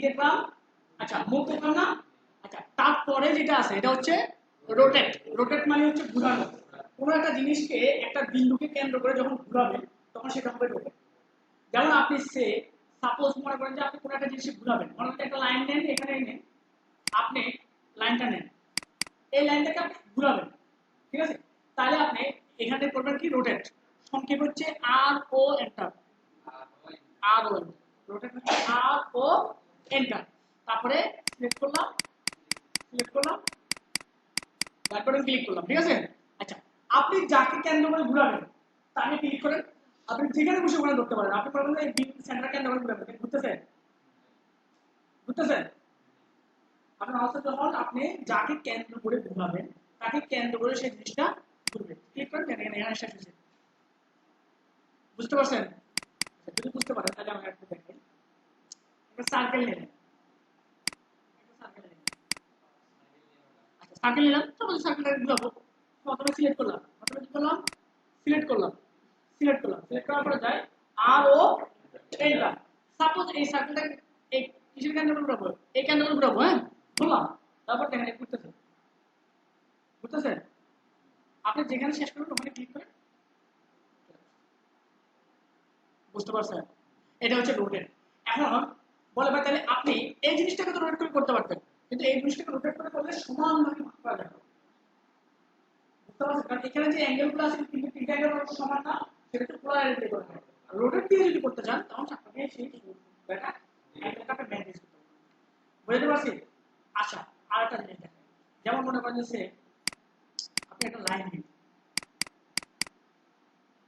দেখলাম? আচ্ছা মুভ দেখলাম না? আচ্ছা তারপরে যেটা আছে এটা হচ্ছে রোটেট। রোটেট মানে হচ্ছে ঘোরানো। কোনো একটা জিনিসকে একটা বিন্দুকে কেন্দ্র করে যখন ঘোরাবেন তখন সেটা হবে রোটেট। যেমন আপনি সাপোজ মনে করেন যে আপনি কোনো একটা জিনিস ঘোরাবেন, মনে করেন একটা লাইন নেন, এখানে নেন, আপনি লাইনটা নেন, এই লাইনটাকে আপনি ঘোরাবেন, ঠিক আছে? তাহলে আপনি এখানে করবেন কি রোটেট, সংক্ষেপ হচ্ছে আর ও এন্টার, আর ও রোটেট হচ্ছে আর ও এন্টার। তারপরে সিলেক্ট করলাম, সিলেক্ট করলাম, তারপরে ক্লিক করলাম, ঠিক আছে? আচ্ছা আপনি যাকে কেন্দ্র করে ঘোরাবেন তাকে ক্লিক করেন, আপনি যেখানে বসে ওখানে ধরতে পারেন। আপনি বলবেন এই সেন্টার কেন্দ্র করে ঘোরাবেন, ঘুরতেছেন, ঘুরতেছেন। আপনার মাউসে যখন আপনি যাকে কেন্দ্র করে ঘোরাবেন তাকে কেন্দ্র করে সেই জিনিসটা ঘুরবে। ক্লিক করেন, এখানে এখানে শেষ হয়েছে। বুঝতে পারছেন? যদি বুঝতে পারেন তাহলে আমি একটু দেখেন। একটা সার্কেল নিলেন, একটা সার্কেল নিলেন, আচ্ছা সার্কেল নিলাম, তারপরে সার্কেলটা ঘুরাবো। প্রথমে সিলেক্ট করলাম, প্রথমে কি করলাম? সিলেক্ট করলাম, সিলেক্ট করলাম, সিলেক্ট করার পরে যায় আর ও এন্টার। সাপোজ এই সার্কেলটা এই কিসের কেন্দ্র করে ঘুরাবো? এই কেন্দ্র করে ঘুরাবো, হ্যাঁ ঘুরলাম। তারপর দেখেন ঘুরতেছে, ঘুরতেছে। আপনি যেখানে শেষ করবেন ওখানে ক্লিক করেন। বুঝতে পারছেন? এটা হচ্ছে রোটেট। এখন বলে ভাই তাহলে আপনি এই জিনিসটাকে তো রোটেট করে করতে পারতেন, কিন্তু এই জিনিসটাকে রোটেট করে করলে সমানভাবে ভাগ করা যাবে। বুঝতে পারছেন? কারণ এখানে যে অ্যাঙ্গেলগুলো আছে কিন্তু তিনটা অ্যাঙ্গেল সমান না, সেটা একটু পোলারিটি করে হয়। রোটেট দিয়ে যদি করতে চান তখন আপনাকে সেই ব্যাটা অ্যাঙ্গেলটাকে ম্যানেজ করতে হবে। বুঝতে পারছি? আচ্ছা আরেকটা জিনিস দেখেন, যেমন মনে করেন যে আপনি একটা লাইন নিন,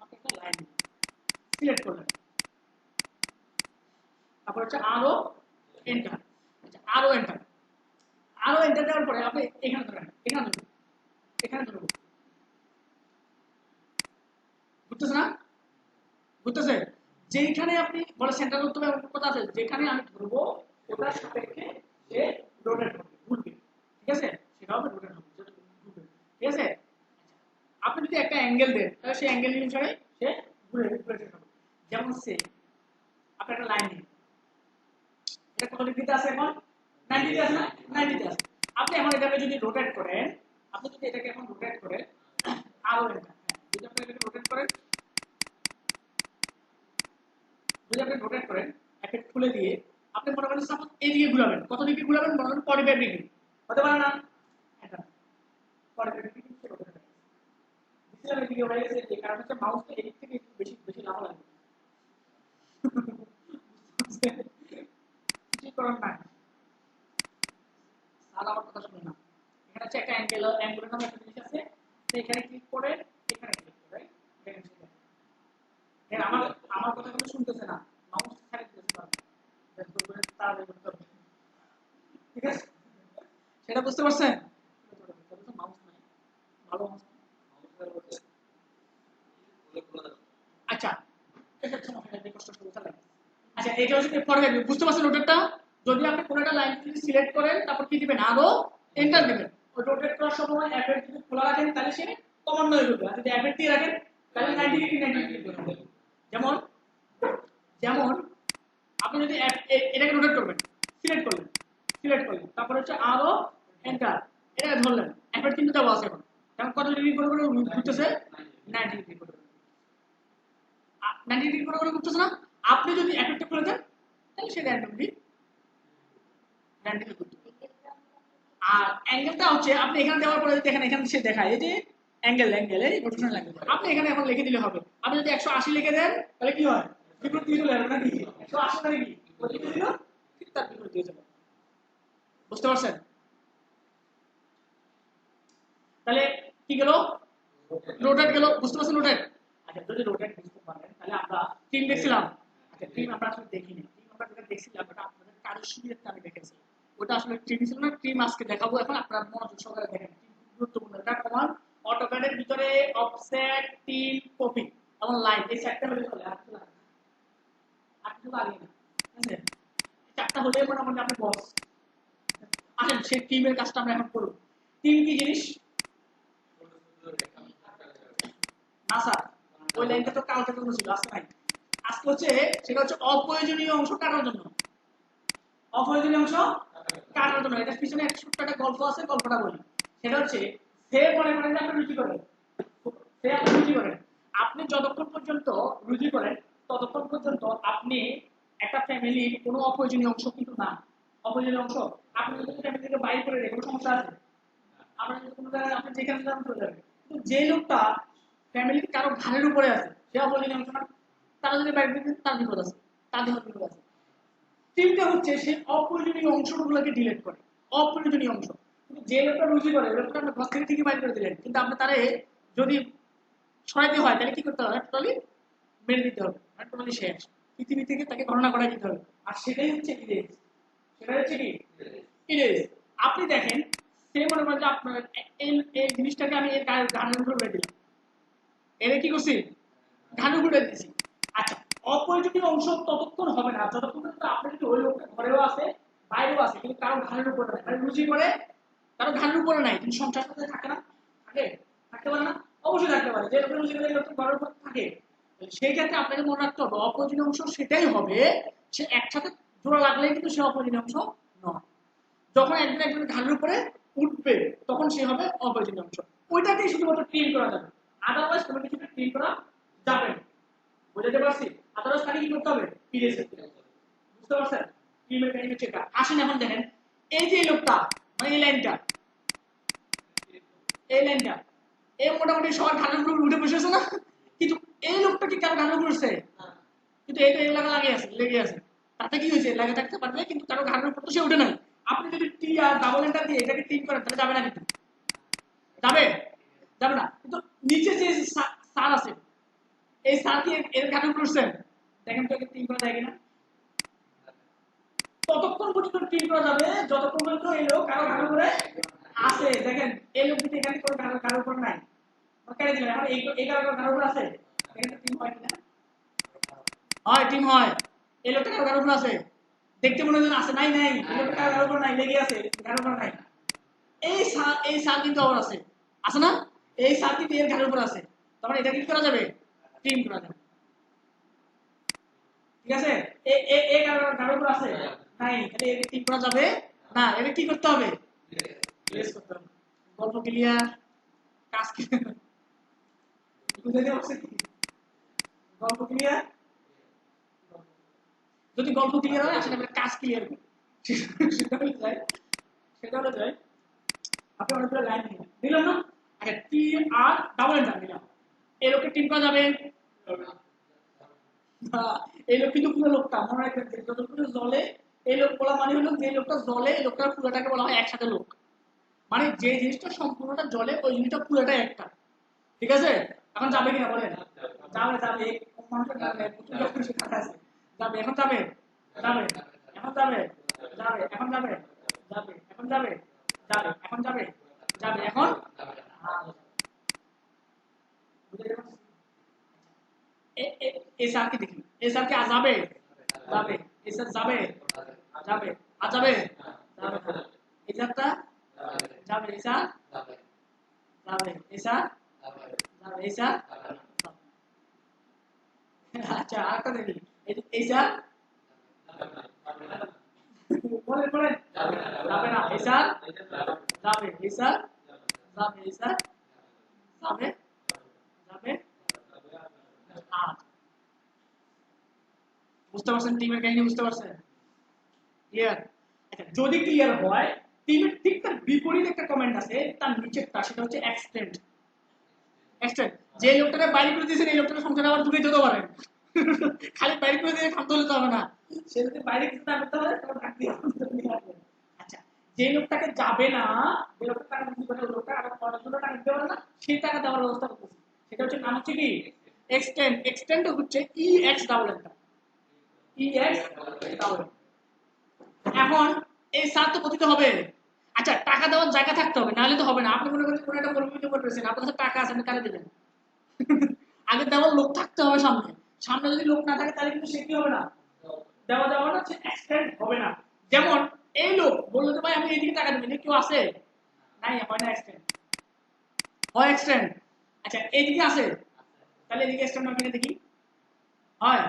আপনি একটা লাইন নিন, সিলেক্ট করলেন, তারপর হচ্ছে আরো এন্টার, আরো এন্টার, আরো এন্টার দেওয়ার পরে আপনি এখানে ধরেন, এখানে ধরুন, এখানে ধরুন, বুঝতেছে না? বুঝতেছে? যেখানে আপনি বলে সেন্টার করতে হবে এমন কথা আছে, যেখানে আমি ধরবো ওটার সাপেক্ষে সে রোটেট হবে, ঘুরবে, ঠিক আছে? সেটা হবে রোটেট হবে, যেটা ঘুরবে, ঠিক আছে? আপনি যদি একটা অ্যাঙ্গেল দেন তাহলে সেই অ্যাঙ্গেল অনুসারে সে ঘুরে রোটেট হবে। যেমন সে আপনি একটা লাইন নিন, এটা কত ডিগ্রিতে আছে এখন? 90 তে আছে না? 90 তে আছে। আপনি এখন এটাকে যদি রোটেট করেন, আপনি যদি এটাকে এখন রোটেট করেন আরো এন্টার, যদি আপনি এটাকে রোটেট করেন, যদি আপনি রোটেট করেন একটা খুলে দিয়ে আপনি মনে করেন সাপোজ এইদিকে ঘুরাবেন, কত ডিগ্রি ঘুরাবেন? মনে করেন 45 ডিগ্রি হতে পারে না? এটা 45 ডিগ্রি কিন্তু রোটেট হবে। বুঝলাম এদিকে হয়ে গেছে, যে কারণ হচ্ছে মাউসটা এদিক থেকে একটু বেশি বেশি লাফা লাগে। কিছু করার নাই, আর আমার কথা শুনে না। এখানে হচ্ছে একটা অ্যাঙ্গুলার নামে একটা জিনিস আছে, তো এখানে ক্লিক করে, এখানে ক্লিক করে দেখেন সেটা। আমার আমার কথা কিন্তু শুনতেছে না, মাউস ছাড়িয়ে দিতেছে বারবার। তাড়াতাড়ি করতে হবে, ঠিক আছে? সেটা বুঝতে পারছেন? মাউস নাই, ভালো মাউস। আচ্ছা এটা সমস্যা নেই, কষ্ট করে চালাই। আচ্ছা এটা হচ্ছে পরে বুঝতে পারছেন রোটেটটা? যদি আপনি কোনো একটা লাইন যদি সিলেক্ট করেন তারপর কি দিবেন? আরো এন্টার দিবেন। ওই রোটেট করার সময় অ্যাপের যদি খোলা রাখেন তাহলে সে কমান্ড হয়ে যাবে, আর যদি অ্যাপের দিয়ে রাখেন তাহলে 90 ডিগ্রি 90 ডিগ্রি করবে। যেমন যেমন আপনি যদি এটাকে রোটেট করবেন, সিলেক্ট করলেন, সিলেক্ট করলেন, তারপর হচ্ছে আরো এন্টার, এটা ধরলেন, অ্যাপের কিন্তু দেওয়া আছে এখন। এখন কত ডিগ্রি করে করে ঘুরতেছে? 90 ডিগ্রি করে, 90 ডিগ্রি করে করে ঘুরতেছে না? আপনি যদি অ্যাপেরটা করে দেন তাহলে সে র্যান্ডমলি র্যান্ডমলি ঘুরবে। আর অ্যাঙ্গেলটা হচ্ছে আপনি এখানে দেওয়ার পরে দেখেন এখানে সে দেখায় এই যে অ্যাঙ্গেল, এই রোটেশনাল অ্যাঙ্গেল আপনি এখানে এখন লিখে দিলে হবে। আপনি যদি 180 লিখে দেন তাহলে কি হয়? বিপরীত দিকে চলে যাবে নাকি? 180 মানে কি ওদিকে দিল, ঠিক তার বিপরীত দিকে চলে। বুঝতে পারছেন? তাহলে কি গেল? রোটেট গেল। বুঝতে পারছেন রোটেট? আচ্ছা যদি রোটেট বুঝতে পারেন তাহলে আমরা টিম দেখছিলাম। আচ্ছা টিম আমরা আসলে দেখিনি, টিম আমরা যেটা দেখছিলাম ওটা আপনাদের কারোর সুবিধার্থে আমি দেখেছি। ওটা আসলে টিম ছিল না, টিম আজকে দেখাবো। এখন আপনারা মনোযোগ সহকারে দেখেন, টিম খুব গুরুত্বপূর্ণ। এটা কমান অটোক্যাডের ভিতরে অফসেট, টিম, কপি এবং লাইন এই চারটা হলে চলে, আর কিছু লাগে না, আর কিছু লাগে না, ঠিক আছে? চারটা হলে মোটামুটি আপনি বস। আসেন সেই টিমের কাজটা আমরা এখন করব। টিম কি জিনিস? না স্যার, ওই লাইনটা তো কালকে জন্য ছিল, আজকে নাই। আজকে হচ্ছে সেটা হচ্ছে অপ্রয়োজনীয় অংশ কাটার জন্য। অপ্রয়োজনীয় অংশ কাটার জন্য। এটা পিছনে একটা ছোট্ট একটা গল্প আছে, গল্পটা বলি। সেটা হচ্ছে, সে মনে করেন যে আপনি রুজি করেন, সে আপনি রুজি করেন, আপনি যতক্ষণ পর্যন্ত রুজি করেন ততক্ষণ পর্যন্ত আপনি একটা ফ্যামিলির কোনো অপ্রয়োজনীয় অংশ কিন্তু না। অপ্রয়োজনীয় অংশ আপনি যদি ফ্যামিলি থেকে বাইরে করে দেয় কোনো সমস্যা আছে? আপনার যদি কোনো জায়গায় আপনি যেখানে যান চলে যাবেন। কিন্তু যে লোকটা ফ্যামিলির কারো ঘাড়ের উপরে আছে, সে অপ্রয়োজনীয় অংশ না। তারা যদি বাইরে দিতে তার বিপদ আছে, তার জন্য বিপদ আছে। তিনটা হচ্ছে সে অপ্রয়োজনীয় অংশগুলোকে ডিলিট করে, অপ্রয়োজনীয় অংশ। কিন্তু যে লোকটা রুজি করে, লোকটা আপনি ঘর থেকে ঠিকই বাইর করে দিলেন, কিন্তু আপনি তারে যদি সরাইতে হয় তাহলে কি করতে হবে? টোটালি মেরে দিতে হবে, টোটালি শেষ, পৃথিবী থেকে তাকে গণনা করাই দিতে হবে। আর সেটাই হচ্ছে ইরেজ। সেটা হচ্ছে কি ইরেজ। আপনি দেখেন, সে মনে করেন যে আপনার এই জিনিসটাকে আমি এর গানের উপরে উঠে দিলাম, এর কি করছি? ঘাড়ের উপরে দিচ্ছি। আচ্ছা, অপ্রয়োজনীয় অংশ ততক্ষণ হবে না যতক্ষণ পর্যন্ত আপনি যদি ওই লোকটা ঘরেও আছে বাইরেও আছে, কিন্তু কারো ঘাড়ের উপরে নাই, মানে রুজি করে কারো ঘাড়ের উপরে নাই, কিন্তু সংসার সাথে থাকে না? থাকে? থাকতে পারে না? অবশ্যই থাকতে পারে। যে লোকের রুজি করে লোক ঘরের উপর থাকে, সেই ক্ষেত্রে আপনাকে মনে রাখতে হবে অপ্রয়োজনীয় অংশ সেটাই হবে, সে একসাথে জোড়া লাগলেই কিন্তু সে অপ্রয়োজনীয় অংশ নয়। যখন একজন একজন ঘাড়ের উপরে উঠবে তখন সে হবে অপ্রয়োজনীয় অংশ। ওইটাকেই শুধুমাত্র ক্লিন করা যাবে, আদারওয়াইজ কোনো কিছুকে ক্লিন করা যাবে না। বুঝতে পারছি? আদারওয়াইজ তাকে কি করতে হবে? ফিরে যেতে হবে। বুঝতে পারছেন? ক্লিনের কাহিনী হচ্ছে এটা। আসেন এখন দেখেন, এই যে লোকটা, মানে এই লাইনটা, এই লাইনটা, এই মোটামুটি সবার ঘাড়ের উপর উঠে বসেছে না? কিন্তু এই লোকটা কি কারো ঘাড়ের উপর উঠছে? কিন্তু এই তো এই লাগা লাগে আছে, লেগে আছে। তাতে কি হয়েছে? লাগে থাকতে পারবে, কিন্তু কারো ঘাড়ের উপর তো সে উঠে নাই। আপনি যদি টি আর ডাবল এন্টার দিয়ে এটাকে ক্লিন করেন তাহলে যাবে না, কিন্তু যাবে? যাবে না। কিন্তু নিচে যে সার আছে, এই সার কি এর ঘাড়ের উপর উঠছেন? দেখেন তো একে ক্লিন করা যায় কিনা। ততক্ষণ পর্যন্ত ক্লিন করা যাবে যতক্ষণ পর্যন্ত এই লোক কারো ঘাড়ের উপরে আছে। দেখেন, এই লোক যদি এখানে কোনো ঘাড়ের উপর নাই, কেটে দিলেন, এখন এই কারো ঘাড়ের উপর আছে, এখানে টিম হয় কিনা? হয়, টিম হয়। এই লোকটা কারো ঘাড়ের উপর আছে, দেখতে মনে হয় আছে, নাই নাই, এই লোকটা কারো ঘাড়ের উপর নাই, লেগে আছে, ঘাড়ের উপর নাই। এই সার কিন্তু আবার আছে, আছে না? এই সার কিন্তু এর ঘাড়ের উপর আছে, তখন এটা কি করা যাবে? টিম করা যাবে। ঠিক আছে? এই ঘাড়ের উপর আছে, নাই, তাহলে একে টিম করা যাবে না। একে কি করতে হবে? ইরেজ করতে হবে। গল্প ক্লিয়ার? কাজ ক্লিয়ার? বুঝতে পারছেন? গল্প ক্লিয়ার? যদি গল্প ক্লিয়ার হয় আসলে আমরা কাজ ক্লিয়ার করি। সেটা হলে যায়, সেটা হলে যায় আপনি অনেকগুলো লাইন দিলাম না? আচ্ছা, টি আর ডাবল এন্টার দিলাম, এই লোককে টিম করা যাবে? এই লোক কিন্তু পুরো লোকটা মনে রাখবেন, যতক্ষণ জলে এই লোক বলা মানে হলো যে লোকটা জলে, এই লোকটার পুরোটাকে বলা হয় একসাথে লোক। মানে যে জিনিসটা সম্পূর্ণটা জলে ওই জিনিসটা পুরোটাই একটা। ঠিক আছে? এখন যাবে কিনা বলেন? যাবে, যাবে। মানুষের যাবে, যাবে, এখন যাবে, যাবে, এখন যাবে, যাবে, এখন যাবে, যাবে, এখন যাবে, যাবে, এখন যাবে, যাবে, এখন এই স্যারকে দেখি, এই স্যারকে যাবে, যাবে, এই স্যার যাবে, যাবে, যাবে, যাবে না। এই স্যারটা যাবে, এই স্যার যাবে, এই স্যার যাবে, এই স্যার। আচ্ছা, আরেকটা দেখি, এই স্যার বলেন বলেন, যাবে না, এই স্যার যাবে, এই স্যার যাবে, এই স্যার যাবে, যাবে। আচ্ছা, বুঝতে পারছেন টিমের কাহিনী? বুঝতে পারছেন? ক্লিয়ার? আচ্ছা, যদি ক্লিয়ার হয়, টিমের ঠিক তার বিপরীত একটা কমেন্ট আছে তার নিচেরটা, সেটা হচ্ছে এক্সটেন্ড। এক্সটেন্ড, যে লোকটাকে বাইরে করে দিয়েছেন এই লোকটাকে সংসারে আবার ঢুকে যেতে পারেন। খালি বাইরে করে দিয়ে খামতে হলে তো হবে না, সে যদি বাইরে কিছু না করতে পারে তাহলে ডাক দিয়ে আচ্ছা, যে লোকটাকে যাবে না, যে লোকটা টাকা দিতে পারে, লোকটা আবার পরের জন্য টাকা দিতে পারে না, সেই টাকা দেওয়ার ব্যবস্থা করতেছে। সেটা হচ্ছে নাম হচ্ছে কি? এক্সটেন্ড। এক্সটেন্ড হচ্ছে ই এক্স ডাবল একটা, ই এক্স ডাবল। এখন এই সার তো পতিত হবে। আচ্ছা, টাকা দেওয়ার জায়গা থাকতে হবে, নাহলে তো হবে না। আপনি মনে করেন কোনো একটা মরুভূমিতে উপর রয়েছেন, আপনার কাছে টাকা আছে, আপনি কারে দেবেন? আগে দেওয়ার লোক থাকতে হবে সামনে। সামনে যদি লোক না থাকে তাহলে কিন্তু সে কি হবে না, দেওয়া যাওয়া না, সে এক্সটেন্ড হবে না। যেমন এই লোক বললো যে ভাই আমি এইদিকে টাকা দেবেন, কেউ আছে? নাই, হয় না এক্সটেন্ড। হয় এক্সটেন্ড? আচ্ছা, এইদিকে আছে, তাহলে এদিকে এক্সটেন্ড না কিনে দেখি। হয়,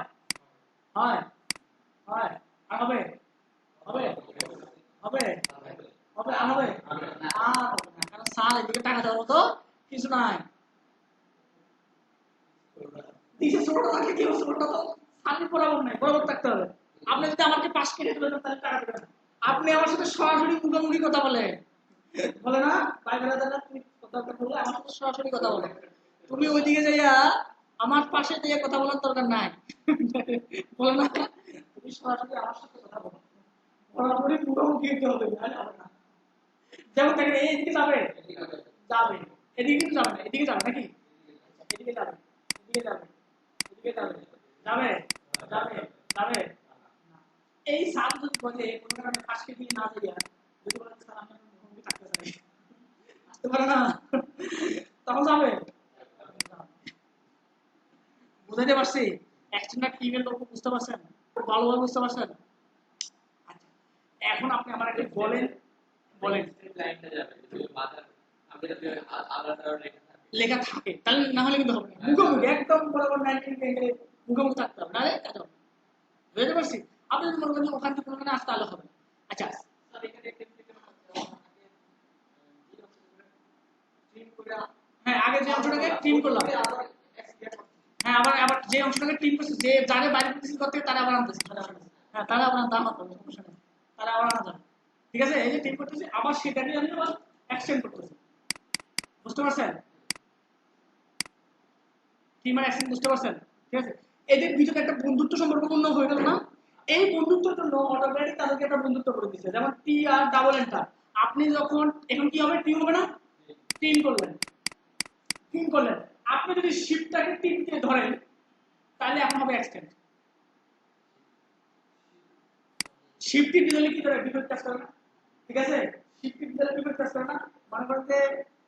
হয়, হয়, আর হবে, হবে, হবে হবে আর হবে আর হবে না, কারণ সাল এদিকে টাকা দেওয়ার মতো কিছু নাই। দিছে ছোট থাকলে কি হবে, ছোট তো সামনে বরাবর নাই, বরাবর থাকতে হবে। আপনি যদি আমাকে পাশ কেটে তুলে দেন তাহলে টাকা দেবেন না। আপনি আমার সাথে সরাসরি মুখোমুখি কথা বলে বলে না ভাই বেলা দাদা, তুমি কথা বললে আমার সাথে সরাসরি কথা বলে। তুমি ওইদিকে যাইয়া আমার পাশে দিয়ে কথা বলার দরকার নাই। বলে না, তুমি সরাসরি আমার সাথে কথা বলো, সরাসরি মুখোমুখি হতে হবে, নাহলে হবে না। যেমন দেখেন এইদিকে যাবে যাবে, এদিকে কিন্তু যাবে না, এদিকে যাবে নাকি, এদিকে যাবে, এদিকে যাবে, এদিকে যাবে, যাবে যাবে যাবে। এই সাপ যদি বলে কোনো কারণে ফাঁসকে দিয়ে না যাইয়া যদি বলে স্যার আপনার মুখোমুখি থাকতে চাই, আসতে পারে না, তখন যাবে। বুঝাইতে পারছি? এক্সটেন্ডার টিমের গল্প বুঝতে পারছেন? খুব ভালোভাবে বুঝতে পারছেন? আচ্ছা, এখন আপনি আমার একটা বলেন, বলেন লেখা থাকে, তাহলে না হলে কিন্তু হবে না। মুখোমুখি একদম বরাবর 90 মুখোমুখি থাকতে হবে, নাহলে কাজ হবে। বুঝতে পারছি? আপনি যদি মনে করেন ওখান থেকে কোনো আসতে তাহলে হবে। আচ্ছা, হ্যাঁ আগে যে অংশটাকে ট্রিম করলাম, হ্যাঁ আবার আবার যে অংশটাকে ট্রিম করছি, যে যারে বাইরে করতেছি করতে তারা আবার আনতেছি, হ্যাঁ তারা আবার আনতে আমার সমস্যা নেই, তারা আবার আনা যাবে। ঠিক আছে, এই যে ট্রিম করতেছি আবার সেটাকে আমি আবার এক্সটেন্ড করতেছি। বুঝতে পারছেন? ট্রিম আর এক্সটেন্ড বুঝতে পারছেন? ঠিক আছে, এদের ভিতরে একটা বন্ধুত্ব সম্পর্কপূর্ণ হয়ে গেল না? এই বন্ধুত্বের জন্য অটোমেটিক তাদেরকে একটা বন্ধুত্ব করে দিচ্ছে, যেমন টি আর ডাবল এন্টার। আপনি যখন এখন কি হবে, টি হবে না, টিম করলেন, টিম করলেন, আপনি যদি শিফটটাকে টিম দিয়ে ধরেন তাহলে এখন হবে এক্সটেন্ড। শিফট টিপ দিলে কি করে বিপরীত কাজ করে না? ঠিক আছে, শিফট টিপ দিলে বিপরীত কাজ করে না? মনে করেন যে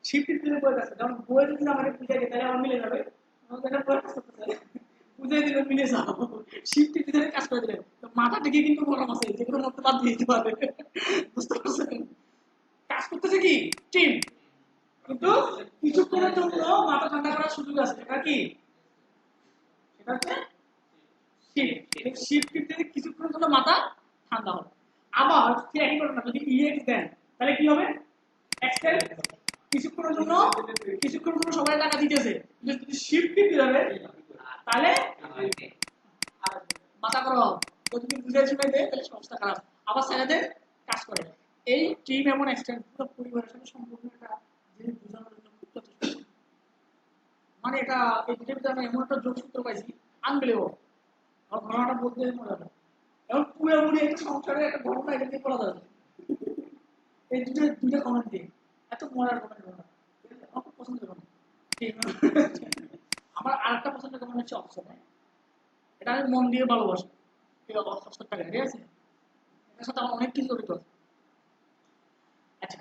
শিফট টিপ দিলে বই কাজ করে, যেমন বই যদি আমাকে বুঝাই দেয় তাহলে আমার মিলে যাবে, আমাদের এটা বই কাজ করতে চাই বুঝাই দিলে মিলে যাও। শিফট টিপ দিলে কাজ করে দিলে তো মাথা থেকে কিন্তু গরম আছে, যে কোনো মতো বাদ দিয়ে দিতে পারবে। বুঝতে পারছেন? কাজ করতেছে কি টিম, কিন্তু কিছুক্ষণের জন্য মাথা ঠান্ডা করার সুযোগ আছে, সেটা কি, সেটা হচ্ছে শিফট। শিফট দিলে কিছুক্ষণের জন্য মাথা ঠান্ডা হবে। আবার সে একই ঘটনা যদি ইএক্স দেন তাহলে কি হবে, এক্সটেন্ড। কিছুক্ষণের জন্য সবাই টাকা দিতেছে, যদি শিফট দিতে যাবে তাহলে মাথা গরম হবে। তো যদি বুঝাই শুনে দেয় তাহলে সমস্যা খারাপ, আবার ছেলেদের কাজ করে। এই টিম এমন এক্সটেন্ড পুরো পরিবারের সাথে সম্পূর্ণ একটা জিনিস বোঝানোর জন্য খুব যথেষ্ট। মানে এটা এই দুটোর ভিতরে আমি এমন একটা যোগসূত্র পাইছি, আনবিলিভেবল। আমার ঘটনাটা বলতে মজা হয়, এখন পুরোপুরি একটা সংসারে একটা ঘটনা এটা দিয়ে বলা যাবে। এই দুটো কমেন্ট দিয়ে এত মজার কমেন্ট ঘটনা, আমার খুব পছন্দের কমেন্ট। আমার আরেকটা পছন্দের কমেন্ট হচ্ছে অপশন, এটা আমি মন দিয়ে ভালোবাসি। অপশনটা ঠিক আছে, এটার সাথে আমার অনেক কিছু জড়িত আছে। আচ্ছা,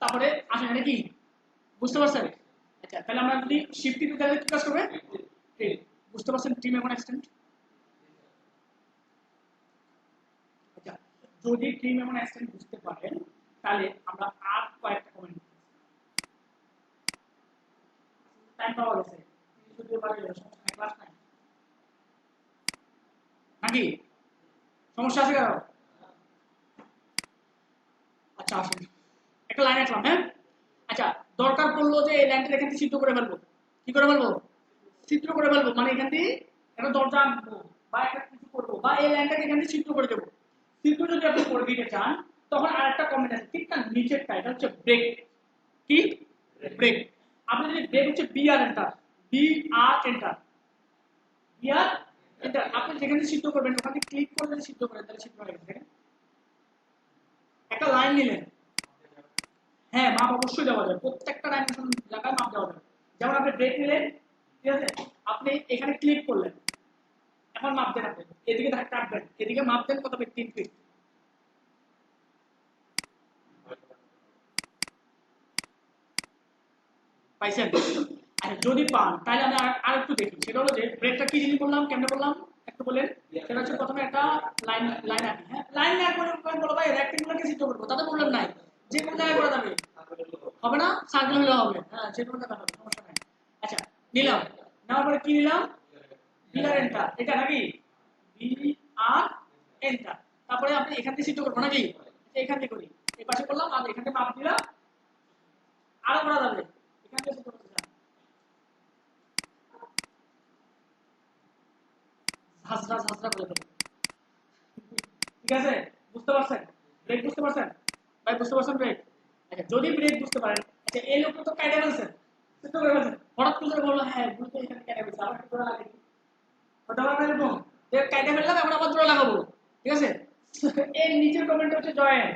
তারপরে আসেন এটা কি বুঝতে পারছেন? আচ্ছা, তাহলে আমরা যদি শিফট টিপে তাহলে কি কাজ করবে, বুঝতে পারছেন টিম এবং এক্সটেন্ড? আচ্ছা, যদি টিম এবং এক্সটেন্ড বুঝতে পারেন তাহলে আমরা আর কয়েকটা কমেন্ট টাইম পাওয়া গেছে, যদিও বাড়ি সমস্যা নাই, ক্লাস নাই নাকি, সমস্যা আছে কারো? আচ্ছা আসেন একটা লাইন আঁকলাম, হ্যাঁ। আচ্ছা, দরকার পড়লো যে এই লাইনটা এখান থেকে চিত্র করে ফেলবো, কি করে ফেলবো, চিত্র করে ফেলবো, মানে এখান থেকে একটা দরজা আনবো বা একটা কিছু করবো, বা এই লাইনটাকে এখান থেকে চিত্র করে দেবো। চিত্র যদি আপনি করে দিতে চান তখন আরেকটা কমেন্ট আছে ঠিক না, নিচেরটা এটা হচ্ছে ব্রেক। কি ব্রেক? আপনি যদি ব্রেক হচ্ছে বি আর এন্টার, বি আর এন্টার, বি আর এন্টার, আপনি যেখানে চিত্র করবেন ওখানে ক্লিক করে যদি চিত্র করেন তাহলে চিত্র হয়ে গেছে। একটা লাইন নিলেন, হ্যাঁ মাপ অবশ্যই দেওয়া যায়, প্রত্যেকটা ডাইমেনশন জায়গায় মাপ দেওয়া যায়। যেমন আপনি ব্রেক নিলেন, ঠিক আছে, আপনি এখানে ক্লিক করলেন, এখন মাপ দেন, আপনি এদিকে কাটবেন, এদিকে মাপ দেন কত, 3 ফিট। পাইছেন? আচ্ছা, যদি পান তাহলে আমি আর একটু দেখি, সেটা হলো যে ব্রেকটা কি জিনিস বললাম, কেমনে বললাম একটু বলেন। সেটা হচ্ছে প্রথমে একটা লাইন লাইন আঁকি, হ্যাঁ লাইন না করে বলো ভাই রেক্টেঙ্গুলারকে চিত্র করবো, তাতে প্রবলেম নাই, যে কোনো জায়গায় করা যাবে, হবে না সার্কেল হলে হবে, হ্যাঁ যে কোনো জায়গায় হবে, সমস্যা নাই। আচ্ছা, নিলাম, নেওয়ার পরে কি নিলাম, বি আর এন্টার, এটা নাকি বি আর এন্টার। তারপরে আপনি এখান থেকে সিদ্ধ করবো নাকি, এখান থেকে করি, এই পাশে করলাম আর এখান থেকে মাপ দিলাম, আরো করা যাবে, এখান থেকে সিদ্ধ করতে চান ঝাঁঝরা ঝাঁঝরা করে দেবো। ঠিক আছে, বুঝতে পারছেন? ব্রেক বুঝতে পারছেন ভাই? বুঝতে পারছেন ব্রেক? আচ্ছা যদি ব্রেক বুঝতে পারেন, আচ্ছা এই লোকটা তো কাইটা ফেলছেন, সিদ্ধ করে ফেলছেন, হঠাৎ করে বললো হ্যাঁ বুঝতে এখানে কাইটা ফেলছে, আবার একটু লাগে, ওটা আবার এরকম যে কাইটা ফেললাম এখন আবার জোড়া লাগাবো। ঠিক আছে, এর নিচের কমেন্ট হচ্ছে জয়েন।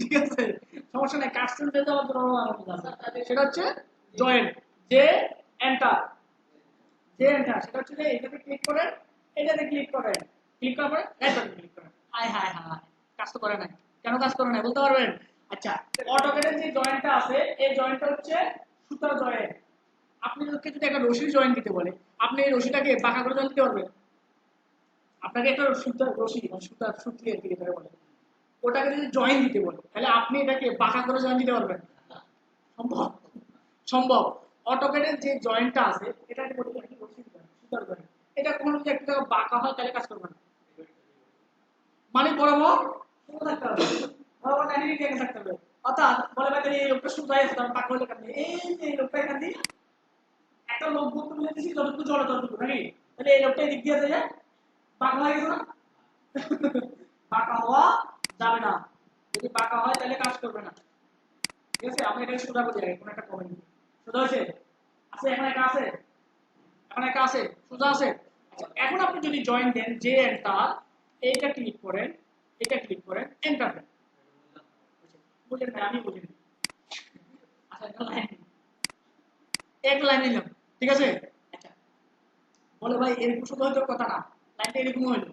ঠিক আছে, সমস্যা নাই, কাস্টম দিতে আবার জোড়া লাগাবো, সেটা হচ্ছে জয়েন। যে এন্টার, যে এন্টার সেটা হচ্ছে যে এটাতে ক্লিক করেন, এটাতে ক্লিক করেন, ক্লিক করার পরে এটাতে ক্লিক করেন। হাই হাই হাই, কাজ তো করে নাই, কেন কাজ করে নাই বলতে পারবেন? আচ্ছা অটোক্যাডের যে জয়েন্টটা আছে এই জয়েন্টটা হচ্ছে সুতার জয়েন্ট। আপনি যদি একটা রশির জয়েন্ট দিতে বলে, আপনি এই রশিটাকে বাঁকা করে জয়েন্ট দিতে পারবেন? আপনাকে একটা সুতার রশি মানে সুতার সুতলি আর কি যেটাকে বলে, ওটাকে যদি জয়েন্ট দিতে বলে তাহলে আপনি এটাকে বাঁকা করে জয়েন্ট দিতে পারবেন? সম্ভব? সম্ভব। অটোক্যাডের যে জয়েন্টটা আছে এটাকে বলে কি রশির জয়েন্ট, সুতার জয়েন্ট। এটা কখনো যদি একটা বাঁকা হয় তাহলে কাজ করবে না, মানে বরাবর সোজা থাকতে হবে, বরাবর 90 ডিগ্রি অ্যাঙ্গেল থাকতে হবে। অর্থাৎ বলে ভাই এই লোকটা সোজাই আছে, তার বাঁকা হলে কেন? এই যে এই লোকটা এখান দিয়ে একটা লোক বলতে বলে দিছি যতটুকু জড়ো ততটুকু নাকি, তাহলে এই লোকটা দিক দিয়ে যায় বাঁকা হয়ে গেছে না? বাঁকা হওয়া যাবে না, যদি বাঁকা হয় তাহলে কাজ করবে না। ঠিক আছে, আমি এটাকে সোজা বলি আগে, কোনো একটা কমেন্ট সোজা হয়েছে আছে, এখন একটা আছে, এখন একটা আছে, সোজা আছে। আচ্ছা এখন আপনি যদি জয়েন দেন, যে এন্টার, এইটা ক্লিক করেন, এটা ক্লিক করেন, এন্টার দেন। বুঝলেন না? আমি বুঝিনি। আচ্ছা একটা লাইন, এক লাইন নিলাম, ঠিক আছে। আচ্ছা বলে ভাই এরকম শুধু হয়তো কথা না, লাইনটা এরকম হইলো,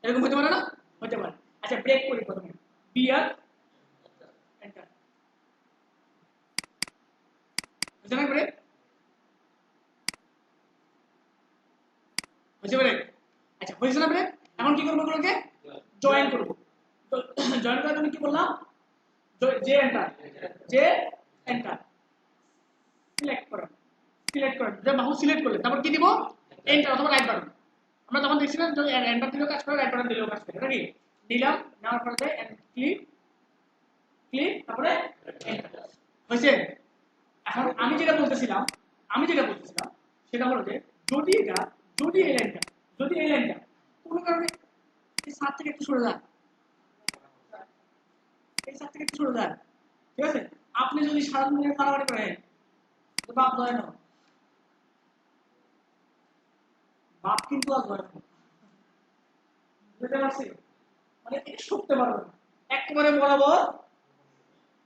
এরকম হতে পারে না? হতে পারে। আচ্ছা ব্রেক করি প্রথমে, বিয়ার এন্টার, বুঝলেন না ব্রেক? বুঝতে পারে? আচ্ছা হয়েছে না ব্রেক? এখন কি করবো এগুলোকে? জয়েন করবো। জয়েন করার জন্য কি বললাম? যে এন্টার, যে এন্টার, সিলেক্ট করেন, সিলেক্ট করেন, যে মাউস সিলেক্ট করলেন তারপর কি দিব? এন্টার অথবা রাইট বাটন। আমরা তখন দেখছিলাম যে এন্টার দিলেও কাজ করে, রাইট বাটন দিলেও কাজ করে নাকি? দিলাম, নেওয়ার পরে ক্লিক, ক্লিক, তারপরে এন্টার। হয়েছে? এখন আমি যেটা বলতেছিলাম, সেটা হলো যে যদি এটা, যদি এই লাইনটা, যদি এই লাইনটা কোনো কারণে এই সাত থেকে একটু সরে যায়, এই সাত থেকে একটু সরে যায়, ঠিক আছে, আপনি যদি সারা দিন মারামারি করেন তো বাপ ধরে না, বাপ কিন্তু আর ধরে না, বুঝতে পারছি? মানে এটা শুকতে পারবে না একেবারে বরাবর।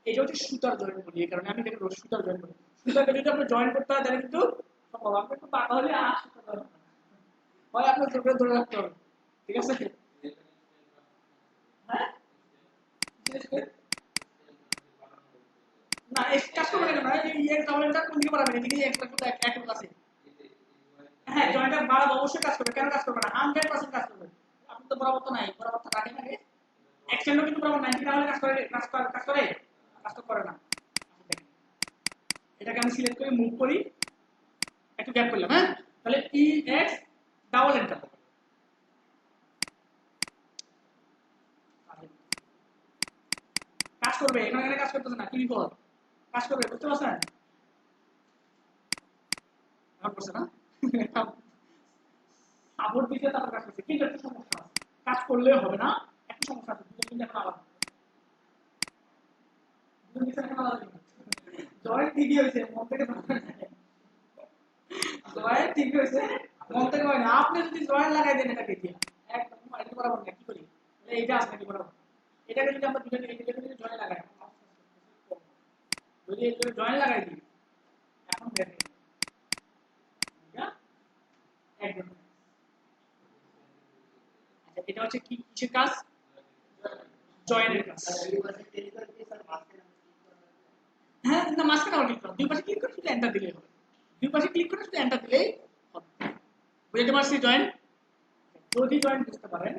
এটা হচ্ছে সুতার জয়েন বলি, এই কারণে আমি এটাকে সুতার জয়েন বলি। সুতাকে যদি আপনি জয়েন করতে হয় তাহলে কিন্তু সম্ভব, আপনি একটু পাকা হলে আর সুতা হয় আপনার চোখে ধরে রাখতে হবে। ঠিক আছে? হ্যাঁ না এই কাজ করবে না, এই ডাবলটা কোন দিকে বাড়াবেন? এদিকে একটা সুতা এক আছে। হ্যাঁ জয়েন্টটা বাড়াবো, অবশ্যই কাজ করবে, কেন কাজ করবে না? 100% কাজ করবে। আপনি তো বরাবর তো নাই, বরাবর তো রাখেন আগে, এক্সটেন্ডও কিন্তু বরাবর 90 না হলে কাজ করে, কাজ তো করে না। এটাকে আমি সিলেক্ট করে মুভ করি, একটু গ্যাপ করলাম, হ্যাঁ তাহলে ই এক্স ডাবল এন্টার, কাজ করবে। এখানে কাজ করতেছে না, কি বিপদ? কাজ করবে, বুঝতে পারছেন? এখন করছে না? সাপোর্ট দিতে তারপর কাজ করছে, কিন্তু একটু সমস্যা আছে, কাজ করলে হবে না, একটু সমস্যা আছে, দুটো কিন্তু এখন আলাদা, দুটো কিন্তু এখন আলাদা। জয়েন্ট ঠিকই হয়েছে, মন থেকে জয়েন্ট ঠিক হয়েছে, মন থেকে হয় না। আপনি যদি জয়েন্ট লাগাই দেন এটাকে দিয়ে একদম এটা বরাবর না, কি করি এইটা আছে নাকি বরাবর, এটাকে যদি আমরা দুটো যদি জয়েন্ট লাগাই, যদি এই জয়েন্ট লাগাই দিই, এখন দেখেন একদম। আচ্ছা এটা হচ্ছে কি কিসের কাজ? জয়েন্টের কাজ। হ্যাঁ না মাঝখানে আবার ক্লিক করো, দুই পাশে ক্লিক করে শুধু এন্টার দিলেই হবে, দুই পাশে ক্লিক করে শুধু এন্টার দিলেই হবে। বুঝতে পারছি জয়েন্ট? যদি জয়েন্ট বুঝতে পারেন